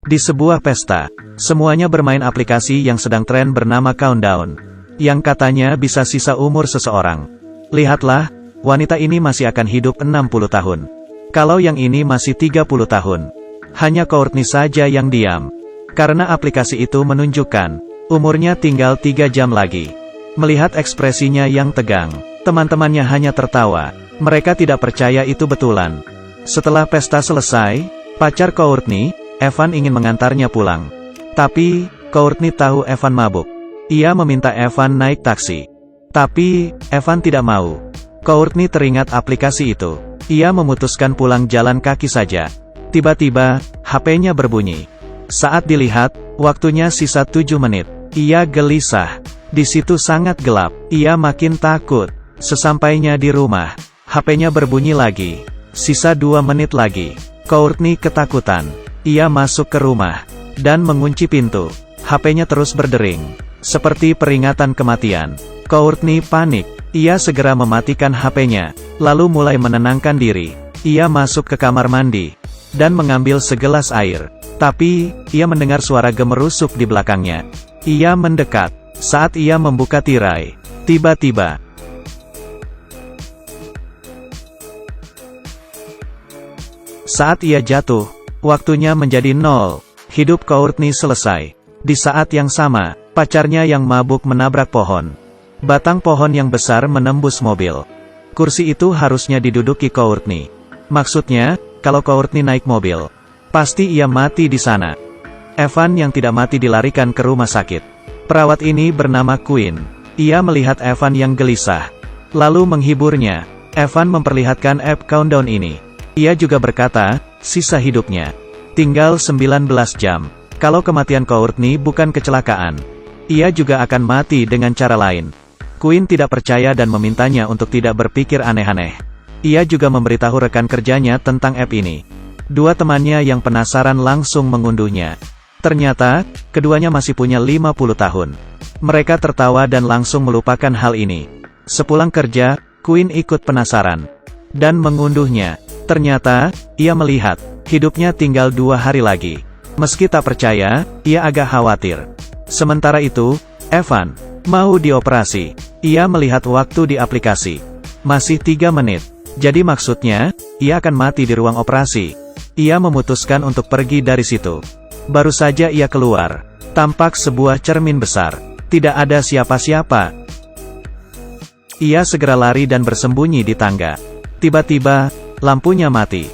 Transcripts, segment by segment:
Di sebuah pesta, semuanya bermain aplikasi yang sedang tren bernama Countdown, yang katanya bisa sisa umur seseorang. Lihatlah, wanita ini masih akan hidup 60 tahun. Kalau yang ini masih 30 tahun. Hanya Courtney saja yang diam. Karena aplikasi itu menunjukkan, umurnya tinggal 3 jam lagi. Melihat ekspresinya yang tegang, teman-temannya hanya tertawa. Mereka tidak percaya itu betulan. Setelah pesta selesai, pacar Courtney, Evan ingin mengantarnya pulang. Tapi, Courtney tahu Evan mabuk. Ia meminta Evan naik taksi. Tapi, Evan tidak mau. Courtney teringat aplikasi itu. Ia memutuskan pulang jalan kaki saja. Tiba-tiba, HP-nya berbunyi. Saat dilihat, waktunya sisa 7 menit. Ia gelisah. Di situ sangat gelap. Ia makin takut. Sesampainya di rumah, HP-nya berbunyi lagi. Sisa 2 menit lagi. Courtney ketakutan. Ia masuk ke rumah dan mengunci pintu. HP-nya terus berdering, seperti peringatan kematian. Courtney panik. Ia segera mematikan HP-nya, lalu mulai menenangkan diri. Ia masuk ke kamar mandi dan mengambil segelas air. Tapi, ia mendengar suara gemerusuk di belakangnya. Ia mendekat. Saat ia membuka tirai, tiba-tiba saat ia jatuh, waktunya menjadi 0. Hidup Courtney selesai. Di saat yang sama, pacarnya yang mabuk menabrak pohon. Batang pohon yang besar menembus mobil. Kursi itu harusnya diduduki Courtney. Maksudnya, kalau Courtney naik mobil, pasti ia mati di sana. Evan yang tidak mati dilarikan ke rumah sakit. Perawat ini bernama Quinn. Ia melihat Evan yang gelisah, lalu menghiburnya. Evan memperlihatkan app Countdown ini. Ia juga berkata, sisa hidupnya tinggal 19 jam. Kalau kematian Courtney bukan kecelakaan, ia juga akan mati dengan cara lain. Quinn tidak percaya dan memintanya untuk tidak berpikir aneh-aneh. Ia juga memberitahu rekan kerjanya tentang app ini. Dua temannya yang penasaran langsung mengunduhnya. Ternyata, keduanya masih punya 50 tahun. Mereka tertawa dan langsung melupakan hal ini. Sepulang kerja, Quinn ikut penasaran dan mengunduhnya. Ternyata, ia melihat, hidupnya tinggal 2 hari lagi. Meski tak percaya, ia agak khawatir. Sementara itu, Evan mau dioperasi. Ia melihat waktu di aplikasi. Masih 3 menit. Jadi maksudnya, ia akan mati di ruang operasi. Ia memutuskan untuk pergi dari situ. Baru saja ia keluar, tampak sebuah cermin besar. Tidak ada siapa-siapa. Ia segera lari dan bersembunyi di tangga. Tiba-tiba, lampunya mati.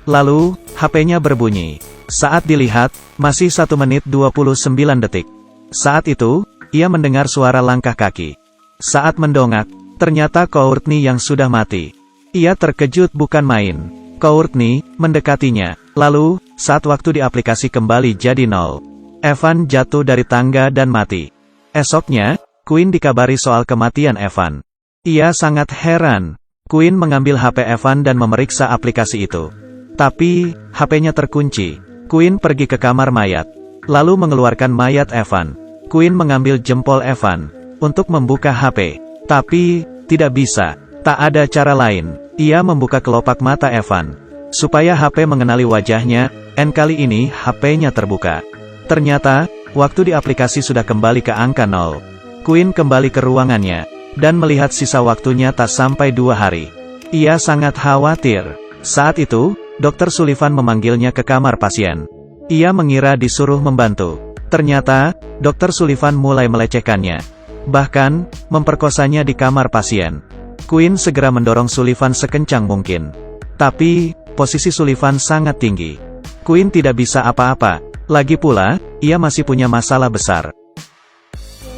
Lalu, HP-nya berbunyi. Saat dilihat, masih 1 menit 29 detik. Saat itu, ia mendengar suara langkah kaki. Saat mendongak, ternyata Courtney yang sudah mati. Ia terkejut bukan main. Courtney mendekatinya. Lalu, saat waktu di aplikasi kembali jadi 0. Evan jatuh dari tangga dan mati. Esoknya, Quinn dikabari soal kematian Evan. Ia sangat heran. Quinn mengambil HP Evan dan memeriksa aplikasi itu. Tapi, HP-nya terkunci. Quinn pergi ke kamar mayat, lalu mengeluarkan mayat Evan. Quinn mengambil jempol Evan untuk membuka HP. Tapi, tidak bisa. Tak ada cara lain. Ia membuka kelopak mata Evan supaya HP mengenali wajahnya, kali ini HP-nya terbuka. Ternyata, waktu di aplikasi sudah kembali ke angka 0. Quinn kembali ke ruangannya, dan melihat sisa waktunya tak sampai 2 hari. Ia sangat khawatir. Saat itu, Dr. Sullivan memanggilnya ke kamar pasien. Ia mengira disuruh membantu. Ternyata, Dr. Sullivan mulai melecehkannya. Bahkan, memperkosanya di kamar pasien. Quinn segera mendorong Sullivan sekencang mungkin. Tapi, posisi Sullivan sangat tinggi. Quinn tidak bisa apa-apa. Lagi pula, ia masih punya masalah besar.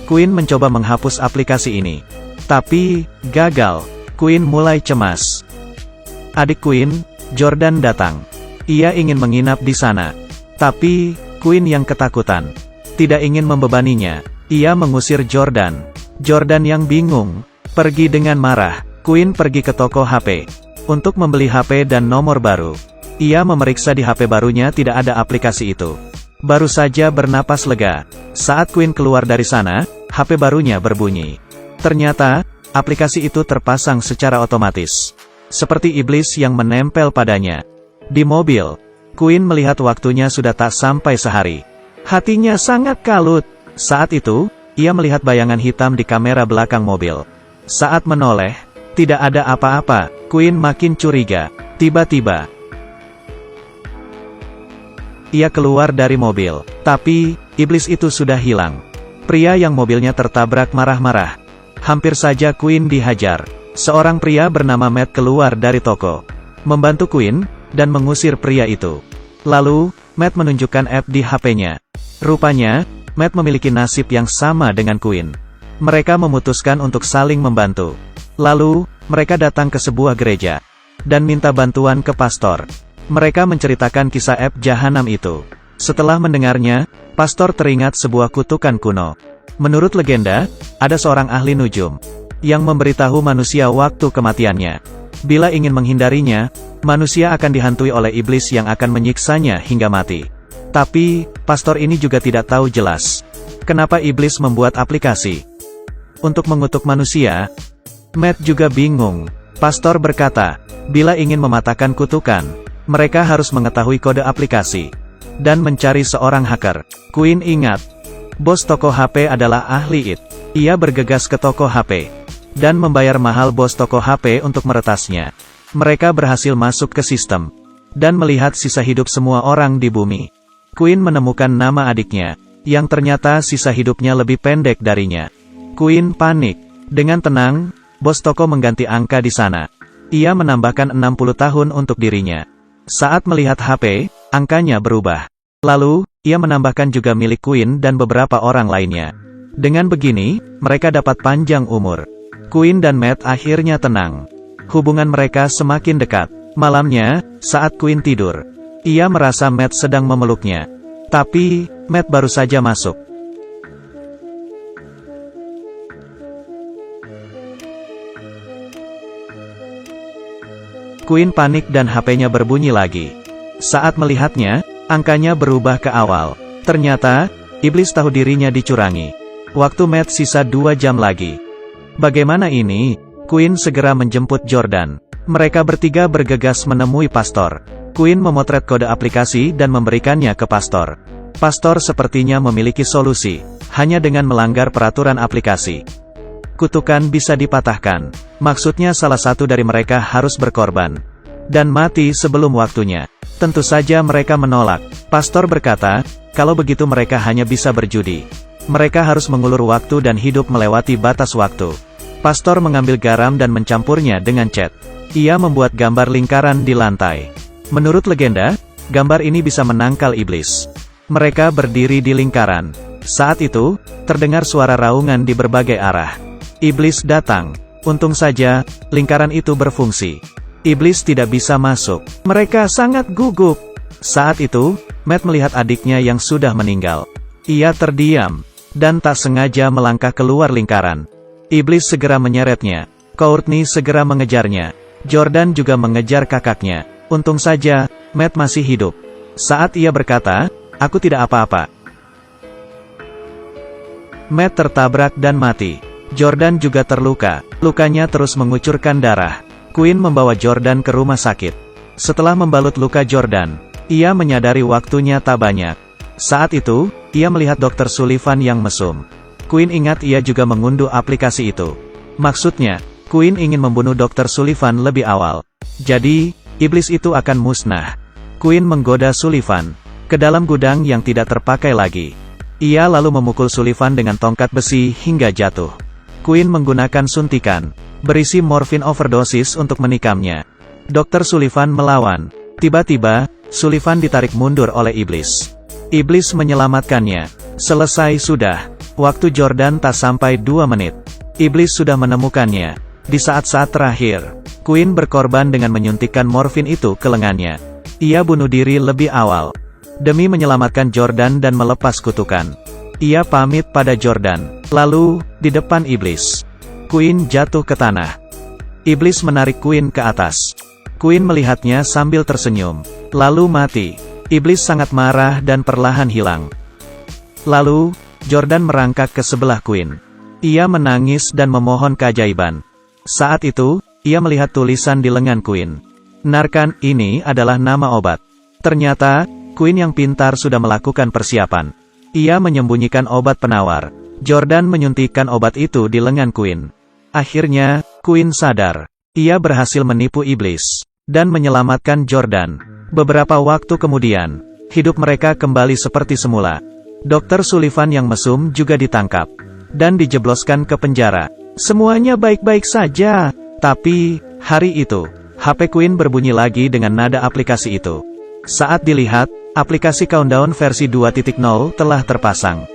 Quinn mencoba menghapus aplikasi ini. Tapi, gagal. Quinn mulai cemas. Adik Quinn, Jordan datang. Ia ingin menginap di sana. Tapi, Quinn yang ketakutan. Tidak ingin membebaninya. Ia mengusir Jordan. Jordan yang bingung. Pergi dengan marah. Quinn pergi ke toko HP untuk membeli HP dan nomor baru. Ia memeriksa di HP barunya tidak ada aplikasi itu. Baru saja bernapas lega. Saat Quinn keluar dari sana, HP barunya berbunyi. Ternyata, aplikasi itu terpasang secara otomatis. Seperti iblis yang menempel padanya. Di mobil, Queen melihat waktunya sudah tak sampai sehari. Hatinya sangat kalut. Saat itu, ia melihat bayangan hitam di kamera belakang mobil. Saat menoleh, tidak ada apa-apa. Queen makin curiga. Tiba-tiba, ia keluar dari mobil. Tapi, iblis itu sudah hilang. Pria yang mobilnya tertabrak marah-marah. Hampir saja Queen dihajar. Seorang pria bernama Matt keluar dari toko, membantu Queen, dan mengusir pria itu. Lalu, Matt menunjukkan app di HP-nya. Rupanya, Matt memiliki nasib yang sama dengan Queen. Mereka memutuskan untuk saling membantu. Lalu, mereka datang ke sebuah gereja, dan minta bantuan ke pastor. Mereka menceritakan kisah app jahanam itu. Setelah mendengarnya, pastor teringat sebuah kutukan kuno. Menurut legenda, ada seorang ahli nujum, yang memberitahu manusia waktu kematiannya. Bila ingin menghindarinya, manusia akan dihantui oleh iblis yang akan menyiksanya hingga mati. Tapi, pastor ini juga tidak tahu jelas kenapa iblis membuat aplikasi untuk mengutuk manusia. Matt juga bingung. Pastor berkata, bila ingin mematahkan kutukan, mereka harus mengetahui kode aplikasi dan mencari seorang hacker. Queen ingat, bos toko HP adalah ahli IT. Ia bergegas ke toko HP dan membayar mahal bos toko HP untuk meretasnya. Mereka berhasil masuk ke sistem dan melihat sisa hidup semua orang di bumi. Queen menemukan nama adiknya, yang ternyata sisa hidupnya lebih pendek darinya. Queen panik. Dengan tenang, bos toko mengganti angka di sana. Ia menambahkan 60 tahun untuk dirinya. Saat melihat HP, angkanya berubah. Lalu, ia menambahkan juga milik Queen dan beberapa orang lainnya. Dengan begini, mereka dapat panjang umur. Queen dan Matt akhirnya tenang. Hubungan mereka semakin dekat. Malamnya, saat Queen tidur, ia merasa Matt sedang memeluknya. Tapi, Matt baru saja masuk. Queen panik dan HP-nya berbunyi lagi. Saat melihatnya, angkanya berubah ke awal. Ternyata, iblis tahu dirinya dicurangi. Waktu Matt sisa 2 jam lagi. Bagaimana ini? Queen segera menjemput Jordan. Mereka bertiga bergegas menemui pastor. Queen memotret kode aplikasi dan memberikannya ke pastor. Pastor sepertinya memiliki solusi, hanya dengan melanggar peraturan aplikasi. Kutukan bisa dipatahkan. Maksudnya salah satu dari mereka harus berkorban dan mati sebelum waktunya. Tentu saja mereka menolak. Pastor berkata, kalau begitu mereka hanya bisa berjudi. Mereka harus mengulur waktu dan hidup melewati batas waktu. Pastor mengambil garam dan mencampurnya dengan cat. Ia membuat gambar lingkaran di lantai. Menurut legenda, gambar ini bisa menangkal iblis. Mereka berdiri di lingkaran. Saat itu, terdengar suara raungan di berbagai arah. Iblis datang. Untung saja, lingkaran itu berfungsi. Iblis tidak bisa masuk. Mereka sangat gugup. Saat itu, Matt melihat adiknya yang sudah meninggal. Ia terdiam, dan tak sengaja melangkah keluar lingkaran. Iblis segera menyeretnya. Courtney segera mengejarnya. Jordan juga mengejar kakaknya. Untung saja, Matt masih hidup. Saat ia berkata, aku tidak apa-apa. Matt tertabrak dan mati. Jordan juga terluka. Lukanya terus mengucurkan darah. Queen membawa Jordan ke rumah sakit. Setelah membalut luka Jordan, ia menyadari waktunya tak banyak. Saat itu, ia melihat Dr. Sullivan yang mesum. Queen ingat ia juga mengunduh aplikasi itu. Maksudnya, Queen ingin membunuh Dr. Sullivan lebih awal. Jadi, iblis itu akan musnah. Queen menggoda Sullivan ke dalam gudang yang tidak terpakai lagi. Ia lalu memukul Sullivan dengan tongkat besi hingga jatuh. Queen menggunakan suntikan berisi morfin overdosis untuk menikamnya. Dr. Sullivan melawan. Tiba-tiba, Sullivan ditarik mundur oleh iblis. Iblis menyelamatkannya. Selesai sudah. Waktu Jordan tak sampai 2 menit. Iblis sudah menemukannya. Di saat-saat terakhir, Queen berkorban dengan menyuntikkan morfin itu ke lengannya. Ia bunuh diri lebih awal demi menyelamatkan Jordan dan melepas kutukan. Ia pamit pada Jordan. Lalu, di depan iblis, Queen jatuh ke tanah. Iblis menarik Queen ke atas. Queen melihatnya sambil tersenyum. Lalu mati. Iblis sangat marah dan perlahan hilang. Lalu, Jordan merangkak ke sebelah Queen. Ia menangis dan memohon keajaiban. Saat itu, ia melihat tulisan di lengan Queen. Narcan, ini adalah nama obat. Ternyata, Quinn yang pintar sudah melakukan persiapan. Ia menyembunyikan obat penawar. Jordan menyuntikkan obat itu di lengan Quinn. Akhirnya, Quinn sadar. Ia berhasil menipu iblis dan menyelamatkan Jordan. Beberapa waktu kemudian, hidup mereka kembali seperti semula. Dr. Sullivan yang mesum juga ditangkap dan dijebloskan ke penjara. Semuanya baik-baik saja. Tapi, hari itu, HP Quinn berbunyi lagi dengan nada aplikasi itu. Saat dilihat, aplikasi Countdown versi 2.0 telah terpasang.